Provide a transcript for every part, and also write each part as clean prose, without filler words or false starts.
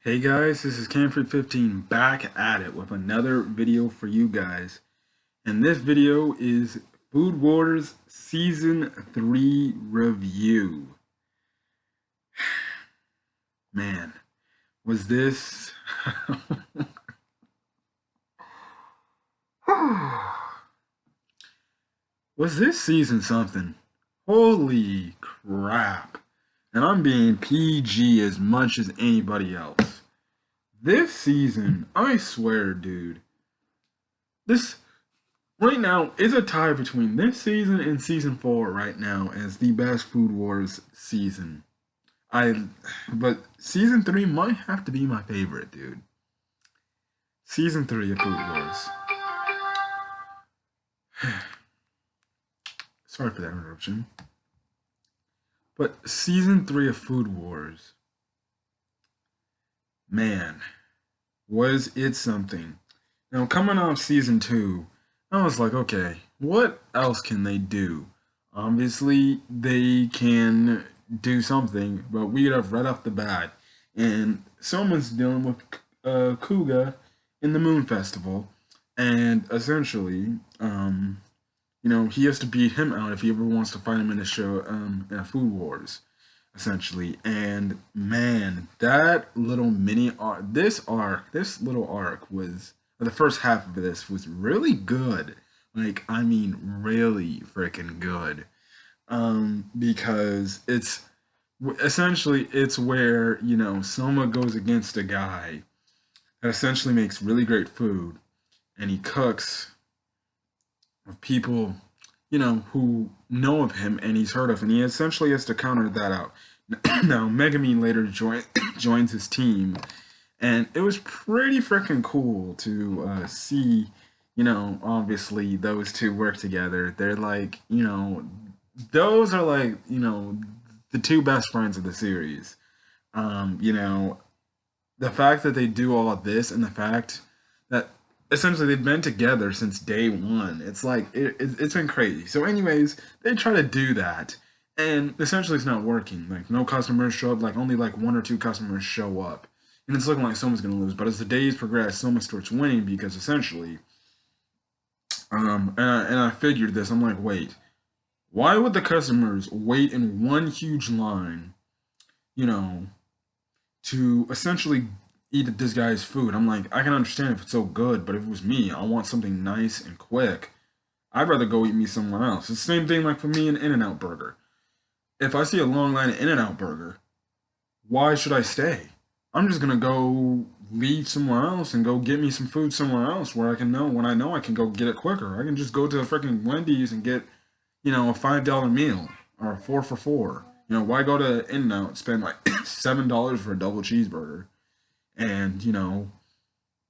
Hey guys, this is Camford15 back at it with another video for you guys. And this video is Food Wars Season 3 review. Man, was this... was this season something? Holy crap. And I'm being PG as much as anybody else. This season, I swear, dude, this right now is a tie between this season and season 4 right now as the best Food Wars season. I but season 3 might have to be my favorite, dude. Season 3 of Food Wars. Sorry for that interruption. But season 3 of Food Wars, man, was it something. Now coming off season 2, I was like, okay, what else can they do? Obviously, they can do something, but we have right off the bat. And someone's dealing with Kuga in the Moon Festival, and essentially, he has to beat him out if he ever wants to fight him in a show, in a Food Wars, essentially. And man, that little mini arc, this little arc was, or the first half of this was really good. Like, I mean, really freaking good. Because it's essentially it's where Soma goes against a guy that essentially makes really great food, and he cooks of people who know of him and he's heard of, and he essentially has to counter that out. Now Megumin later joins his team, and it was pretty freaking cool to see obviously those two work together. They're like, those are like, the two best friends of the series. The fact that they do all of this, and the fact that essentially they've been together since day one, it's like it's been crazy. So anyways, they try to do that, and essentially it's not working. Like, no customers show up. Like, only like one or two customers show up, and it's looking like someone's gonna lose. But as the days progress, someone starts winning, because essentially and I figured this. I'm like, wait, why would the customers wait in one huge line, you know, to essentially eat this guy's food? I'm like, I can understand if it's so good, but if it was me, I want something nice and quick. I'd rather go eat me somewhere else. It's the same thing like for me in In-N-Out Burger. If I see a long line at In-N-Out Burger, why should I stay? I'm just gonna go leave somewhere else and go get me some food somewhere else where I can know when I know I can go get it quicker. I can just go to a freaking Wendy's and get, a $5 meal or a 4 for $4. Why go to In-N-Out, spend like $7 for a double cheeseburger, and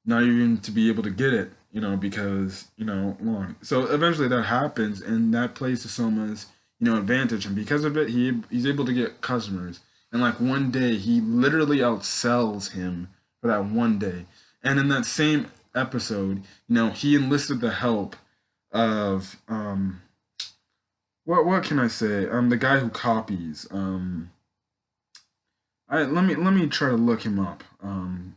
not even to be able to get it, because long. So eventually that happens, and that plays to Soma's advantage, and because of it, he's able to get customers. And like one day, he literally outsells him for that one day. And in that same episode, he enlisted the help of what can I say? The guy who copies. Let me try to look him up. Um,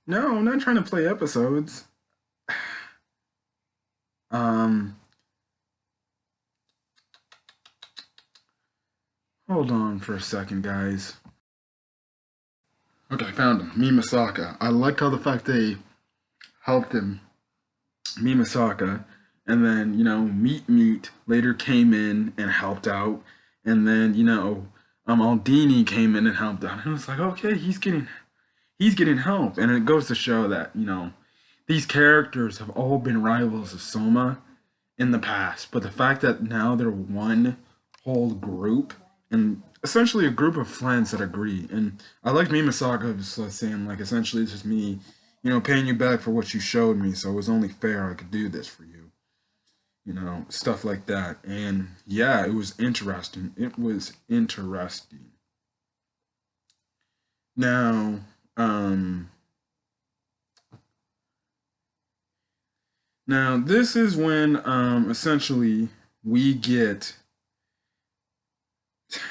no, I'm not trying to play episodes. Um, Hold on for a second, guys. Okay, I found him. Mimasaka. I liked how the fact they helped him, Mimasaka, and then Meat Meat later came in and helped out, and then Aldini came in and helped out. And it was like, okay, he's getting help, and it goes to show that these characters have all been rivals of Soma in the past, but the fact that now they're one whole group, and essentially a group of friends that agree. And I like Mimasaka was saying, like, essentially it's just me, paying you back for what you showed me, so it was only fair I could do this for you. Stuff like that. And yeah, it was interesting. It was interesting. Now, Now this is when essentially we get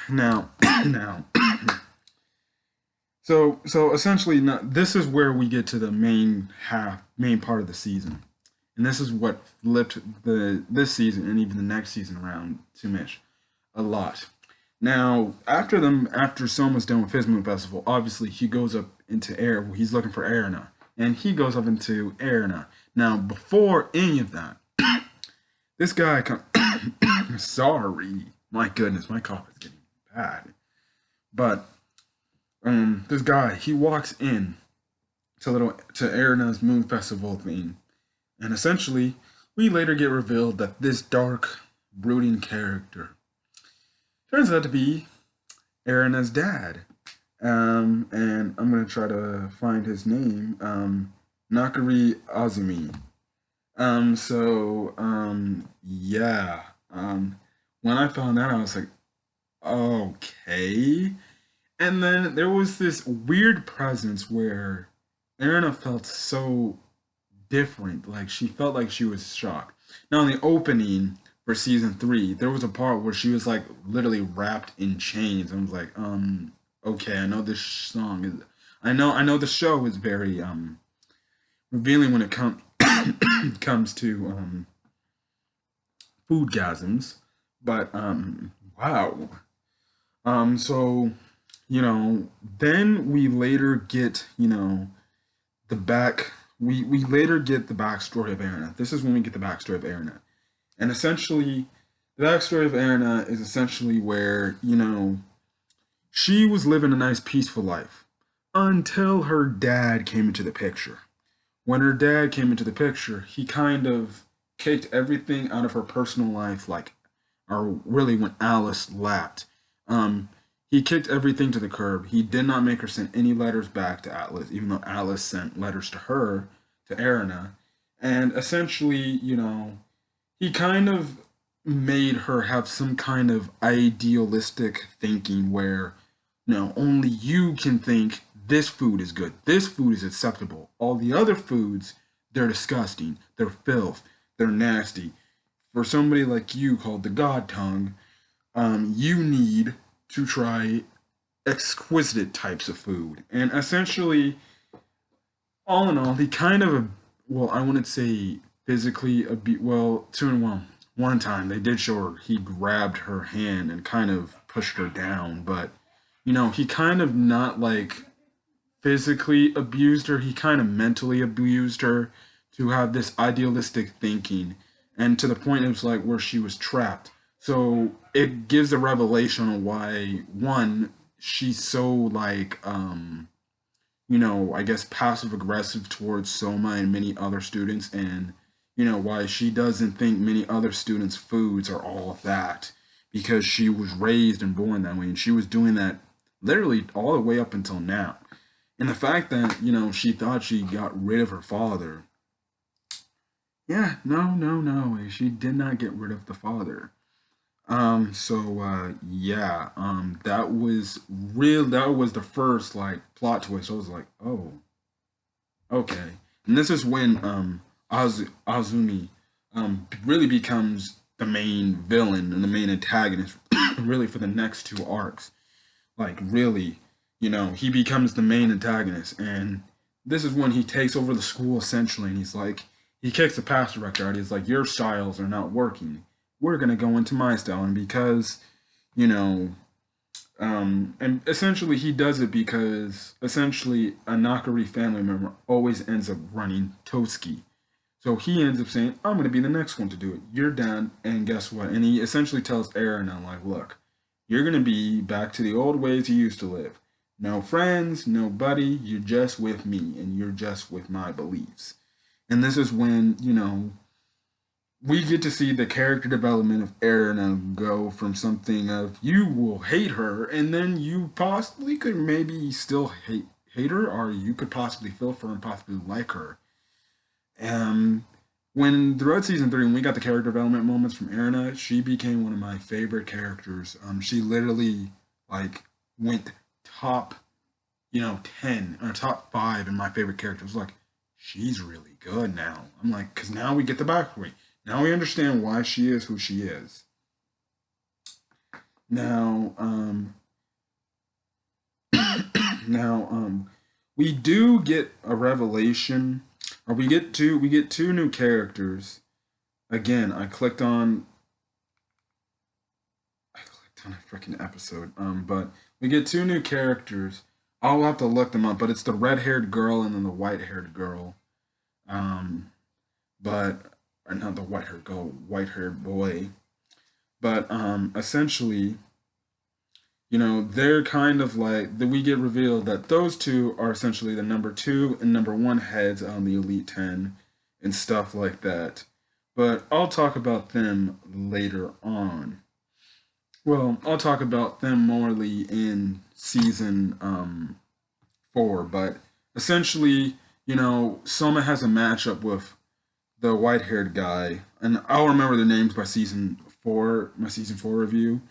now now so essentially now, this is where we get to the main part of the season. And this is what flipped the this season and even the next season around to Mitch a lot. Now, after Soma's done with his moon festival, obviously he goes up into air. He's looking for Erina, and he goes up into Erina. Now, before any of that, this guy sorry, my goodness, my cough is getting bad. But this guy he walks in to Erina's moon festival thing, and essentially we later get revealed that this dark, brooding character turns out to be Erina's dad. And I'm gonna try to find his name. Nakari Azumi. Yeah. When I found that, I was like, okay. And then there was this weird presence where Erina felt so different. Like she felt like she was shocked. Now in the opening for season three, there was a part where she was like literally wrapped in chains. I was like, okay, I know this song is I know the show is very revealing when it comes to foodgasms. But wow. So then we later get, we later get the backstory of Erina. This is when we get the backstory of Erina. And essentially the backstory of Erina is essentially where, she was living a nice peaceful life until her dad came into the picture. When her dad came into the picture, he kind of kicked everything out of her personal life, like, or really when Alice left. Um, he kicked everything to the curb. He did not make her send any letters back to Atlas, even though Alice sent letters to her, to Erina. And essentially, he kind of made her have some kind of idealistic thinking where, no, only you can think this food is good, this food is acceptable. All the other foods, they're disgusting, they're filth, they're nasty. For somebody like you called the God Tongue, you need to try exquisite types of food. And essentially, all in all, he kind of, well, I wouldn't say physically, well, two and one. One time they did show her, he grabbed her hand and kind of pushed her down, but, he kind of not like physically abused her, he kind of mentally abused her to have this idealistic thinking. And to the point it was like where she was trapped. So it gives a revelation on why one, she's so like I guess passive aggressive towards Soma and many other students, and why she doesn't think many other students' foods are all of that because she was raised and born that way, and she was doing that literally all the way up until now. And the fact that she thought she got rid of her father, yeah, no, no, no, she did not get rid of the father. Yeah, that was the first like plot twist. I was like, oh, okay. And this is when Azumi really becomes the main villain and the main antagonist really for the next two arcs. Like really, he becomes the main antagonist, and this is when he takes over the school essentially, and he kicks the past director out. He's like, your styles are not working. We're gonna go into my style, and because you know and essentially he does it because essentially a Nakari family member always ends up running Toski. So he ends up saying, I'm going to be the next one to do it. You're done. And guess what? And he essentially tells Aaron, I'm like, look, you're going to be back to the old ways you used to live. No friends, no buddy. You're just with me and you're just with my beliefs. And this is when, we get to see the character development of Aaron go from something of you will hate her, and then you possibly could maybe still hate her, or you could possibly feel for her and possibly like her. Um, when throughout season three, when we got the character development moments from Erina, she became one of my favorite characters. She literally like went top, 10 or top five in my favorite characters. Like she's really good now. I'm like, because now we get the backstory. Now we understand why she is who she is. Now, now, we do get a revelation, or we get two new characters. Again, I clicked on a freaking episode. But we get two new characters. I'll have to look them up, but it's the red-haired girl and then the white-haired girl. Um, but or not the white-haired girl, white-haired boy. But essentially, they're kind of like that. We get revealed that those two are essentially the number two and number one heads on the Elite Ten and stuff like that. But I'll talk about them later on. Well, I'll talk about them morely in season 4, but essentially, Soma has a matchup with the white-haired guy, and I'll remember the names by season 4, my season 4 review.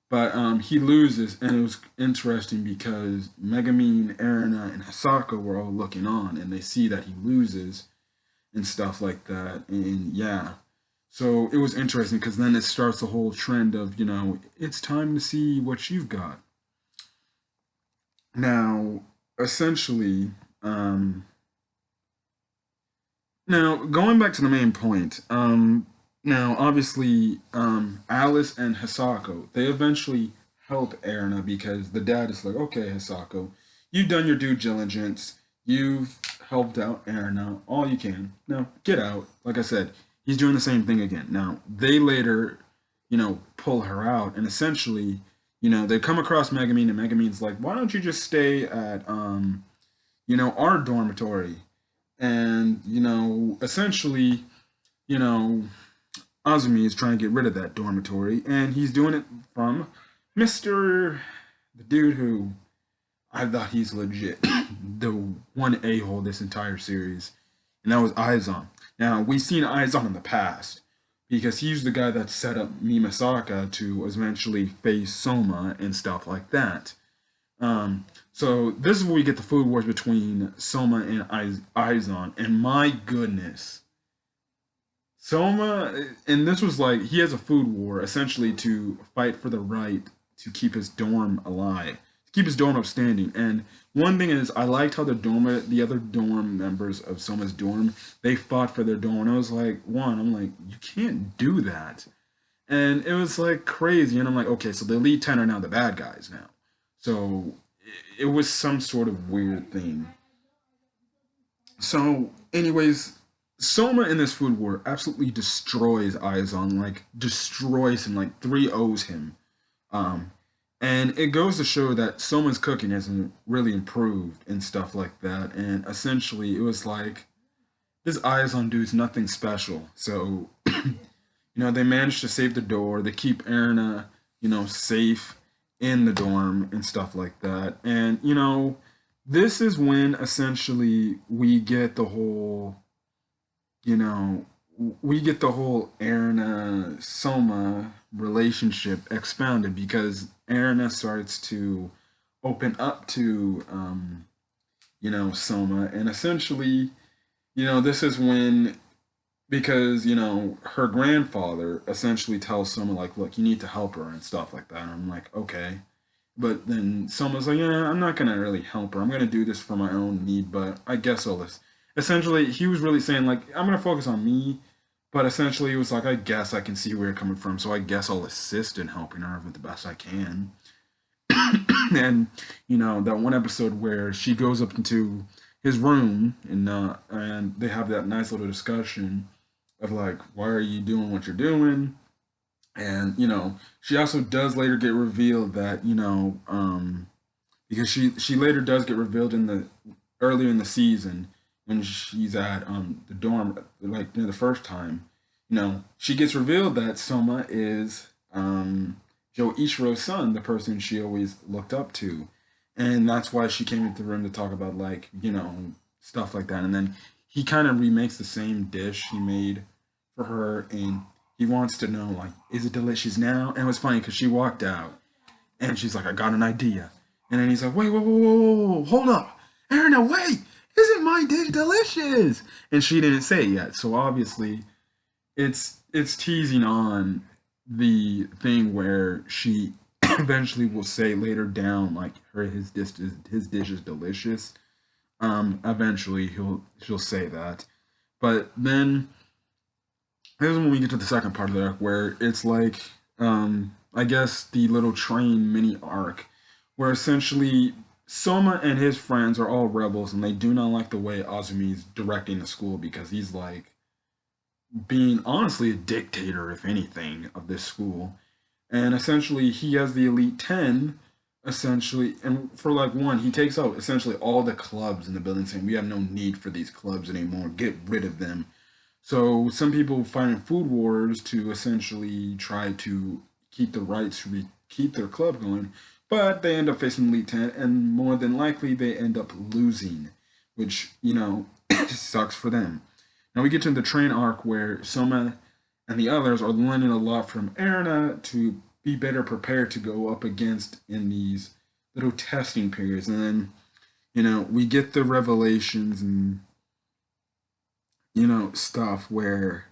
But he loses, and it was interesting because Megumin, Erina, and Hisako were all looking on, and they see that he loses and stuff like that, and yeah. So it was interesting because then it starts the whole trend of, it's time to see what you've got. Now, essentially, now going back to the main point, now obviously, Alice and Hisako, they eventually help Erina because the dad is like, okay, Hisako, you've done your due diligence, you've helped out Erina all you can. Now get out. Like I said, he's doing the same thing again. Now they later, pull her out, and essentially, they come across Megumin, and Megumin's like, why don't you just stay at our dormitory? And essentially, you know, Azumi is trying to get rid of that dormitory, and he's doing it from Mister, the dude who I thought he's legit, the one a hole this entire series, and that was Aizon. Now we've seen Aizon in the past because he's the guy that set up Mimasaka to eventually face Soma and stuff like that. So this is where we get the food wars between Soma and Aizon, and my goodness, Soma, and this was like he has a food war essentially to fight for the right to keep his dorm alive, to keep his dorm upstanding. And one thing is, I liked how the other dorm members of Soma's dorm, they fought for their dorm. And I was like, I'm like, you can't do that. And it was like crazy. And I'm like, okay, so the Elite Ten are now the bad guys now. So it was some sort of weird thing. So, anyways, Soma in this food war absolutely destroys Aizon, like destroys him, like three O's him. Um, and it goes to show that Soma's cooking hasn't really improved and stuff like that. And essentially, it was like this Aizon dude's nothing special. So, they managed to save the door. They keep Erina, safe in the dorm and stuff like that. And, this is when essentially you know, we get the whole Erina Soma relationship expounded because Erina starts to open up to, Soma. And essentially, this is when, because, her grandfather essentially tells Soma, like, look, you need to help her and stuff like that. And I'm like, okay. But then someone's like, yeah, I'm not gonna really help her. I'm gonna do this for my own need, but I guess I'll listen. Essentially, he was really saying like, I'm gonna focus on me, but essentially, he was like, I guess I can see where you're coming from, so I guess I'll assist in helping her with the best I can. And that one episode where she goes up into his room and they have that nice little discussion of like, why are you doing what you're doing? And she also does later get revealed that because she later does get revealed in the earlier in the season when she's at the dorm like the first time, she gets revealed that Soma is Joe Ishiro's son, the person she always looked up to, and that's why she came into the room to talk about like stuff like that. And then he kind of remakes the same dish he made for her, and he wants to know, like, is it delicious now? And it was funny because she walked out and she's like, I got an idea. And then he's like, wait, whoa, whoa, whoa, whoa, hold up. Erina, wait. isn't my dish delicious? And she didn't say it yet. So obviously it's teasing on the thing where she eventually will say later down like his dish is delicious. Eventually she'll say that. But then this is when we get to the second part of the arc where it's like I guess the little train mini arc where essentially Soma and his friends are all rebels and they do not like the way Azumi's directing the school because he's like being honestly a dictator, if anything, of this school. And essentially he has the Elite Ten essentially and for like one, he takes out essentially all the clubs in the building saying we have no need for these clubs anymore. Get rid of them. So some people fight in food wars to essentially try to keep the rights to keep their club going, but they end up facing Elite Ten, and more than likely they end up losing, which sucks for them. Now we get to the train arc where Soma and the others are learning a lot from Erina to be better prepared to go up against in these little testing periods, and then we get the revelations and stuff where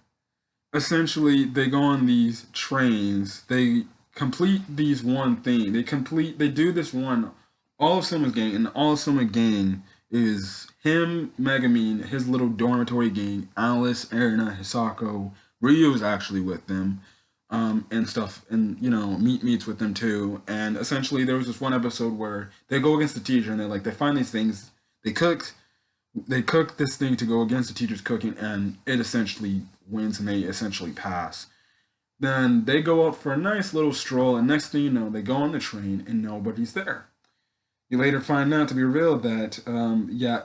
essentially they go on these trains, they complete these one thing, they do this one, all of Soma's gang, and all of Soma's gang is him, Megumin, his little dormitory gang, Alice, Erina, Hisako, Ryu's actually with them, and stuff, and meets with them too. And essentially there was this one episode where they go against the teacher and they find these things, they cook this thing to go against the teacher's cooking, and it essentially wins, and they essentially pass. Then they go out for a nice little stroll, and next thing you know, they go on the train, and nobody's there. You later find out to be revealed that, yeah,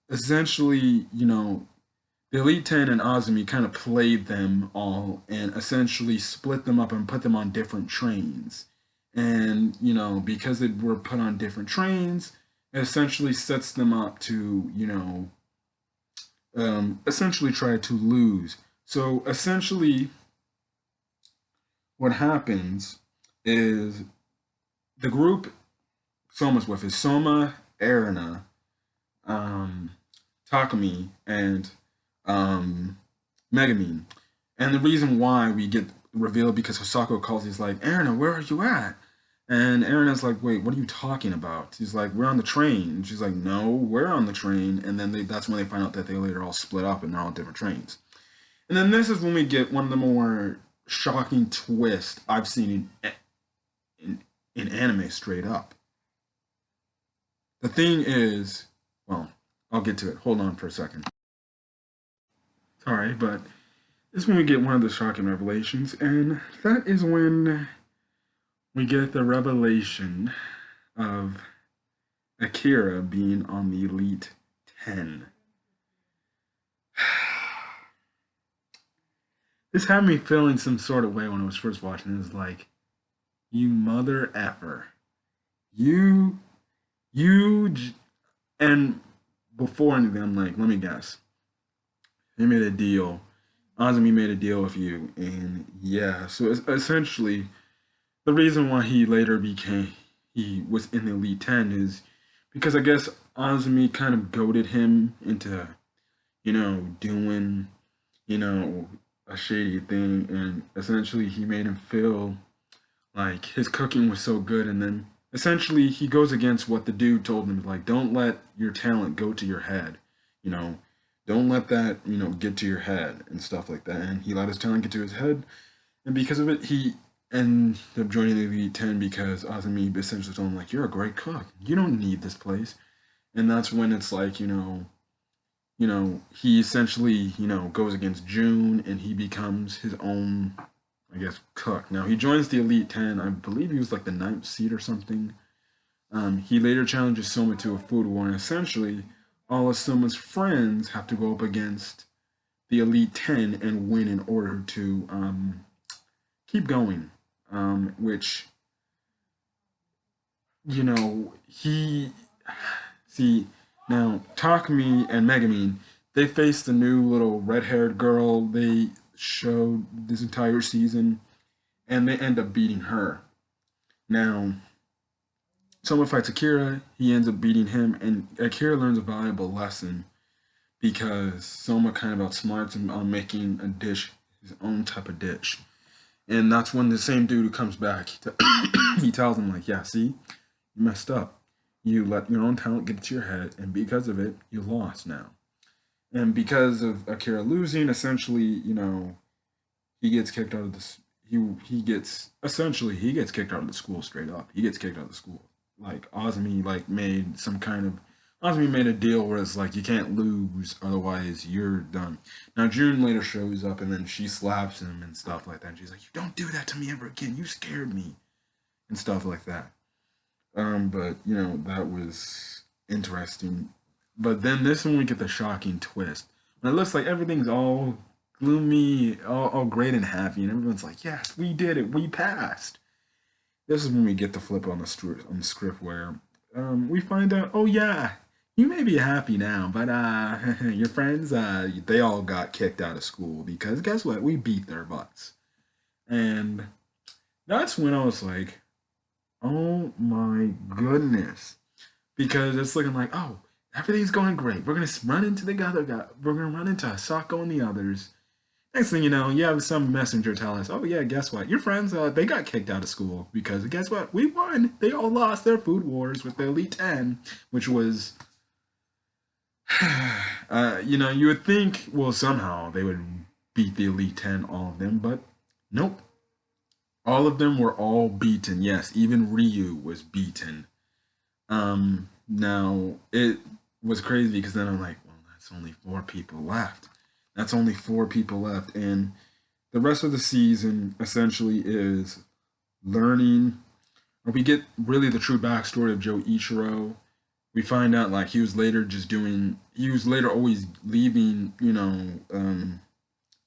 essentially, the Elite Ten and Azumi kind of played them all, and essentially split them up and put them on different trains. And because they were put on different trains, it essentially sets them up to essentially try to lose. So essentially what happens is the group Soma's with is Soma, Erina, Takumi, and Megumin. And the reason why we get revealed because Hosako calls, he's like, Erina, where are you at? And Erina's like, wait, what are you talking about? He's like, we're on the train. She's like, no, we're on the train. And then that's when they find out that they later all split up and they're all different trains. And then this is when we get one of the more shocking twists I've seen in anime straight up. The thing is, well, I'll get to it. Hold on for a second. Sorry, but this is when we get one of the shocking revelations, and that is when we get the revelation of Akira being on the Elite 10. This had me feeling some sort of way when I was first watching. It was like, you mother effer. You, and before anything, I'm like, let me guess. He made a deal. Azumi made a deal with you, and yeah, so essentially, the reason why he was in the Elite 10 is because I guess Azumi kind of goaded him into, doing, a shady thing, and essentially he made him feel like his cooking was so good, and then essentially he goes against what the dude told him, like, don't let your talent go to your head, you know, don't let that, get to your head and stuff like that. And he let his talent get to his head, and because of it, he ended up joining the Elite 10 because Azumi essentially told him, like, you're a great cook. You don't need this place. And that's when it's like, he essentially, goes against June and he becomes his own, I guess, cook. Now, he joins the Elite 10. I believe he was like the ninth seed or something. He later challenges Soma to a food war, and essentially, all of Soma's friends have to go up against the Elite 10 and win in order to keep going. Which, he. See, now, Takumi and Megumin, they faced the new little red-haired girl they showed this entire season, and they end up beating her. Now, Soma fights Akira. He ends up beating him, and Akira learns a valuable lesson because Soma kind of outsmarts him on making a dish, his own type of dish. And that's when the same dude who comes back, he tells him like, "Yeah, see, you messed up. You let your own talent get to your head, and because of it, you lost now." And because of Akira losing, essentially, he gets kicked out of this. He gets essentially he gets kicked out of the school straight up. He gets kicked out of the school. Like Azumi made some kind of Azumi made a deal where it's like you can't lose, otherwise you're done. Now June later shows up and then she slaps him and stuff like that. And she's like, "You don't do that to me ever again. You scared me," and stuff like that. But that was interesting. But then this one we get the shocking twist. When it looks like everything's all gloomy, all great and happy, and everyone's like, "Yes, we did it. We passed." This is when we get the flip on the script where we find out, oh yeah, you may be happy now, but your friends, they all got kicked out of school because guess what? We beat their butts. And that's when I was like, oh my goodness. Because it's looking like, oh, everything's going great. We're gonna run into the other guy. We're gonna run into Asako and the others. Next thing you know, you have some messenger tell us, "Oh yeah, guess what? Your friends, they got kicked out of school because guess what? We won. They all lost their food wars with the Elite Ten, which was, you would think, well, somehow they would beat the Elite Ten, all of them, but nope. All of them were all beaten. Yes, even Ryu was beaten. Now it was crazy because then I'm like, well, that's only 4 people left. That's only 4 people left, and the rest of the season essentially is learning. Or we get really the true backstory of Joe Ichiro. We find out like he was later always leaving,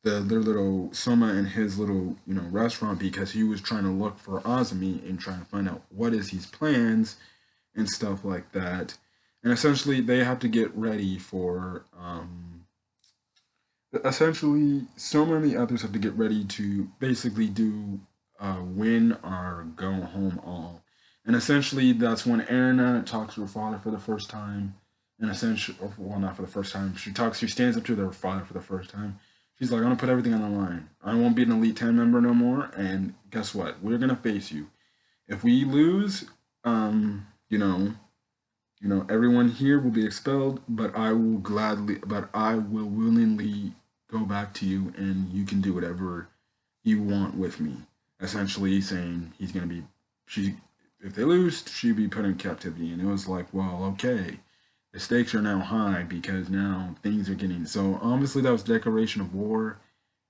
their little Soma and his little restaurant because he was trying to look for Azumi and trying to find out what is his plans and stuff like that. And essentially they have to get ready for essentially Soma and the others have to get ready to basically do win or go home all. And essentially that's when Erina talks to her father for the first time. And essentially, well, not for the first time. She stands up to their father for the first time. She's like, "I'm gonna put everything on the line. I won't be an Elite Ten member no more. And guess what? We're gonna face you. If we lose, everyone here will be expelled. But I will willingly go back to you, and you can do whatever you want with me." Essentially, saying he's gonna be if they lose, she'd be put in captivity. And it was like, well, okay, the stakes are now high because now things are getting so obviously that was declaration of war.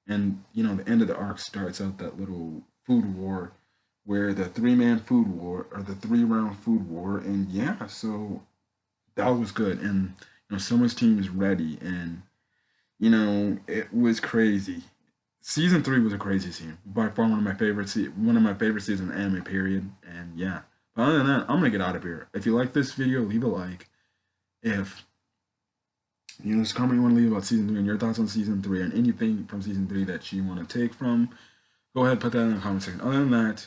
And the end of the arc starts out that little food war where the 3-man food war or the 3-round food war. And yeah, so that was good. And Soma's team is ready, and it was crazy. Season 3 was a crazy season. By far one of my favorite seasons in anime period. And yeah. But other than that, I'm gonna get out of here. If you like this video, leave a like. If just comment you want to leave about season 3 and your thoughts on season 3 and anything from season 3 that you want to take from, go ahead, put that in the comment section. Other than that,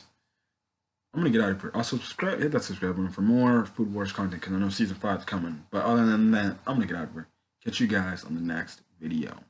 I'm gonna get out of here. Also hit that subscribe button for more Food Wars content because I know season 5 is coming. But other than that, I'm gonna get out of here. Catch you guys on the next video.